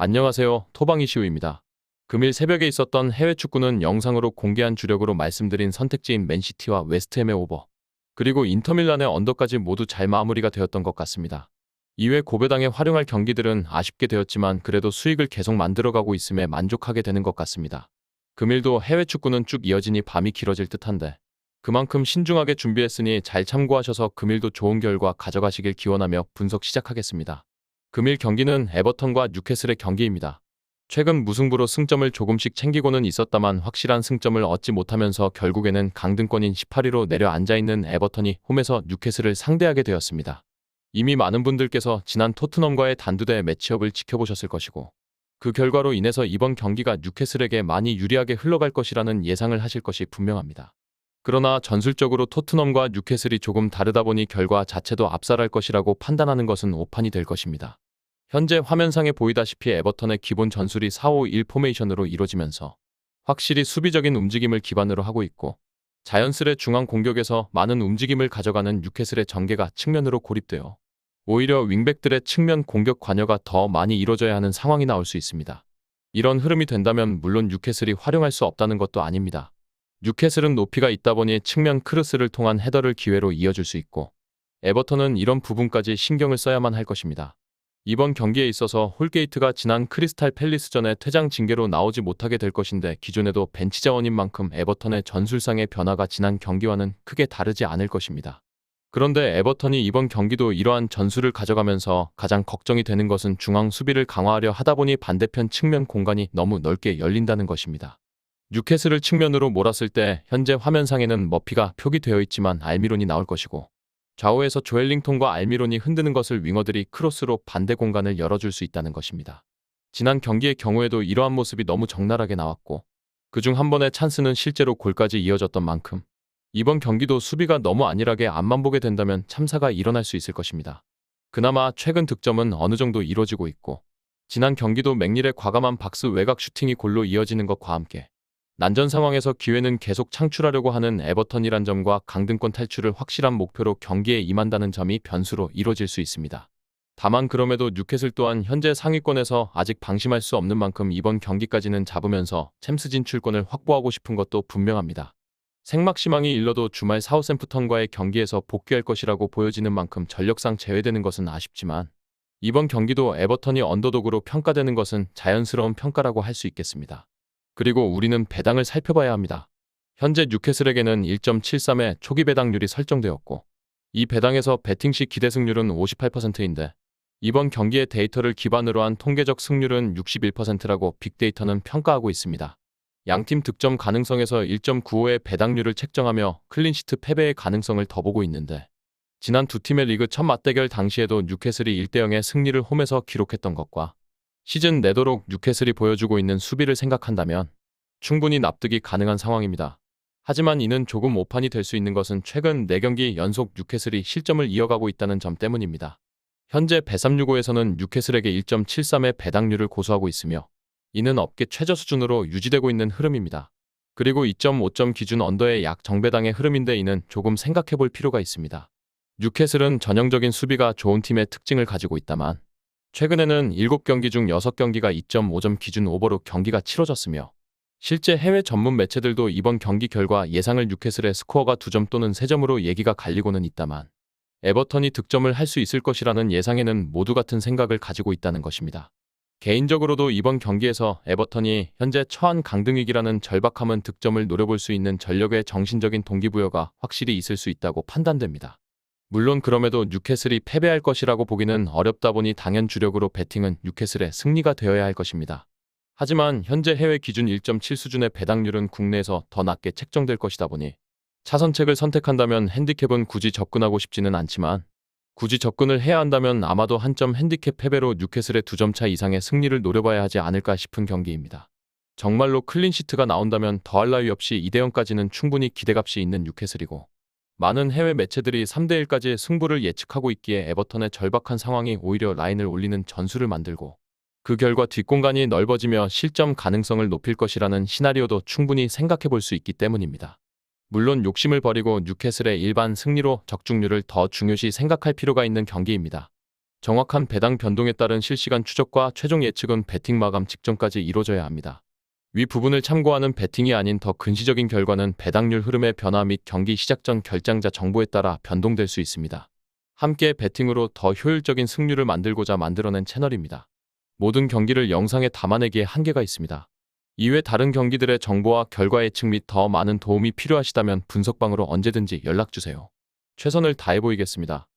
안녕하세요. 토방이시우입니다. 금일 새벽에 있었던 해외 축구는 영상으로 공개한 주력으로 말씀드린 선택지인 맨시티와 웨스트햄의 오버, 그리고 인터밀란의 언더까지 모두 잘 마무리가 되었던 것 같습니다. 이외 고배당에 활용할 경기들은 아쉽게 되었지만 그래도 수익을 계속 만들어가고 있음에 만족하게 되는 것 같습니다. 금일도 해외 축구는 쭉 이어지니 밤이 길어질 듯한데 그만큼 신중하게 준비했으니 잘 참고하셔서 금일도 좋은 결과 가져가시길 기원하며 분석 시작하겠습니다. 금일 경기는 에버턴과 뉴캐슬의 경기입니다. 최근 무승부로 승점을 조금씩 챙기고는 있었다만 확실한 승점을 얻지 못하면서 결국에는 강등권인 18위로 내려앉아있는 에버턴이 홈에서 뉴캐슬을 상대하게 되었습니다. 이미 많은 분들께서 지난 토트넘과의 단두대 매치업을 지켜보셨을 것이고 그 결과로 인해서 이번 경기가 뉴캐슬에게 많이 유리하게 흘러갈 것이라는 예상을 하실 것이 분명합니다. 그러나 전술적으로 토트넘과 뉴캐슬이 조금 다르다 보니 결과 자체도 압살할 것이라고 판단하는 것은 오판이 될 것입니다. 현재 화면상에 보이다시피 에버턴의 기본 전술이 4-5-1 포메이션으로 이루어지면서 확실히 수비적인 움직임을 기반으로 하고 있고 자연스레 중앙 공격에서 많은 움직임을 가져가는 뉴캐슬의 전개가 측면으로 고립되어 오히려 윙백들의 측면 공격 관여가 더 많이 이루어져야 하는 상황이 나올 수 있습니다. 이런 흐름이 된다면 물론 뉴캐슬이 활용할 수 없다는 것도 아닙니다. 뉴캐슬은 높이가 있다 보니 측면 크로스를 통한 헤더를 기회로 이어줄 수 있고 에버턴은 이런 부분까지 신경을 써야만 할 것입니다. 이번 경기에 있어서 홀게이트가 지난 크리스탈 팰리스전에 퇴장 징계로 나오지 못하게 될 것인데 기존에도 벤치 자원인 만큼 에버턴의 전술상의 변화가 지난 경기와는 크게 다르지 않을 것입니다. 그런데 에버턴이 이번 경기도 이러한 전술을 가져가면서 가장 걱정이 되는 것은 중앙 수비를 강화하려 하다 보니 반대편 측면 공간이 너무 넓게 열린다는 것입니다. 뉴캐슬을 측면으로 몰았을 때 현재 화면상에는 머피가 표기되어 있지만 알미론이 나올 것이고 좌우에서 조엘링턴과 알미론이 흔드는 것을 윙어들이 크로스로 반대 공간을 열어줄 수 있다는 것입니다. 지난 경기의 경우에도 이러한 모습이 너무 적나라하게 나왔고 그중 한 번의 찬스는 실제로 골까지 이어졌던 만큼 이번 경기도 수비가 너무 안일하게 앞만 보게 된다면 참사가 일어날 수 있을 것입니다. 그나마 최근 득점은 어느 정도 이루어지고 있고 지난 경기도 맥닐의 과감한 박스 외곽 슈팅이 골로 이어지는 것과 함께 난전 상황에서 기회는 계속 창출하려고 하는 에버턴이란 점과 강등권 탈출을 확실한 목표로 경기에 임한다는 점이 변수로 이뤄질 수 있습니다. 다만 그럼에도 뉴캐슬 또한 현재 상위권에서 아직 방심할 수 없는 만큼 이번 경기까지는 잡으면서 챔스 진출권을 확보하고 싶은 것도 분명합니다. 생막시망이 일러도 주말 사우샘프턴과의 경기에서 복귀할 것이라고 보여지는 만큼 전력상 제외되는 것은 아쉽지만 이번 경기도 에버턴이 언더독으로 평가되는 것은 자연스러운 평가라고 할 수 있겠습니다. 그리고 우리는 배당을 살펴봐야 합니다. 현재 뉴캐슬에게는 1.73의 초기 배당률이 설정되었고 이 배당에서 배팅 시 기대 승률은 58%인데 이번 경기의 데이터를 기반으로 한 통계적 승률은 61%라고 빅데이터는 평가하고 있습니다. 양팀 득점 가능성에서 1.95의 배당률을 책정하며 클린시트 패배의 가능성을 더 보고 있는데 지난 두 팀의 리그 첫 맞대결 당시에도 뉴캐슬이 1대0의 승리를 홈에서 기록했던 것과 시즌 내도록 뉴캐슬이 보여주고 있는 수비를 생각한다면 충분히 납득이 가능한 상황입니다. 하지만 이는 조금 오판이 될 수 있는 것은 최근 4경기 연속 뉴캐슬이 실점을 이어가고 있다는 점 때문입니다. 현재 bet365에서는 뉴캐슬에게 1.73의 배당률을 고수하고 있으며 이는 업계 최저 수준으로 유지되고 있는 흐름입니다. 그리고 2.5점 기준 언더의 약 정배당의 흐름인데 이는 조금 생각해 볼 필요가 있습니다. 뉴캐슬은 전형적인 수비가 좋은 팀의 특징을 가지고 있다만 최근에는 7경기 중 6경기가 2.5점 기준 오버로 경기가 치러졌으며 실제 해외 전문 매체들도 이번 경기 결과 예상을 뉴캐슬의 스코어가 2점 또는 3점으로 얘기가 갈리고는 있다만 에버턴이 득점을 할 수 있을 것이라는 예상에는 모두 같은 생각을 가지고 있다는 것입니다. 개인적으로도 이번 경기에서 에버턴이 현재 처한 강등위기라는 절박함은 득점을 노려볼 수 있는 전력의 정신적인 동기부여가 확실히 있을 수 있다고 판단됩니다. 물론 그럼에도 뉴캐슬이 패배할 것이라고 보기는 어렵다 보니 당연 주력으로 배팅은 뉴캐슬의 승리가 되어야 할 것입니다. 하지만 현재 해외 기준 1.7 수준의 배당률은 국내에서 더 낮게 책정될 것이다 보니 차선책을 선택한다면 핸디캡은 굳이 접근하고 싶지는 않지만 굳이 접근을 해야 한다면 아마도 한 점 핸디캡 패배로 뉴캐슬의 2점 차 이상의 승리를 노려봐야 하지 않을까 싶은 경기입니다. 정말로 클린시트가 나온다면 더할 나위 없이 2대0까지는 충분히 기대값이 있는 뉴캐슬이고 많은 해외 매체들이 3대1까지 승부를 예측하고 있기에 에버턴의 절박한 상황이 오히려 라인을 올리는 전술을 만들고 그 결과 뒷공간이 넓어지며 실점 가능성을 높일 것이라는 시나리오도 충분히 생각해 볼 수 있기 때문입니다. 물론 욕심을 버리고 뉴캐슬의 일반 승리로 적중률을 더 중요시 생각할 필요가 있는 경기입니다. 정확한 배당 변동에 따른 실시간 추적과 최종 예측은 배팅 마감 직전까지 이루어져야 합니다. 위 부분을 참고하는 배팅이 아닌 더 근시적인 결과는 배당률 흐름의 변화 및 경기 시작 전 결장자 정보에 따라 변동될 수 있습니다. 함께 배팅으로 더 효율적인 승률을 만들고자 만들어낸 채널입니다. 모든 경기를 영상에 담아내기에 한계가 있습니다. 이외 다른 경기들의 정보와 결과 예측 및 더 많은 도움이 필요하시다면 분석방으로 언제든지 연락주세요. 최선을 다해 보이겠습니다.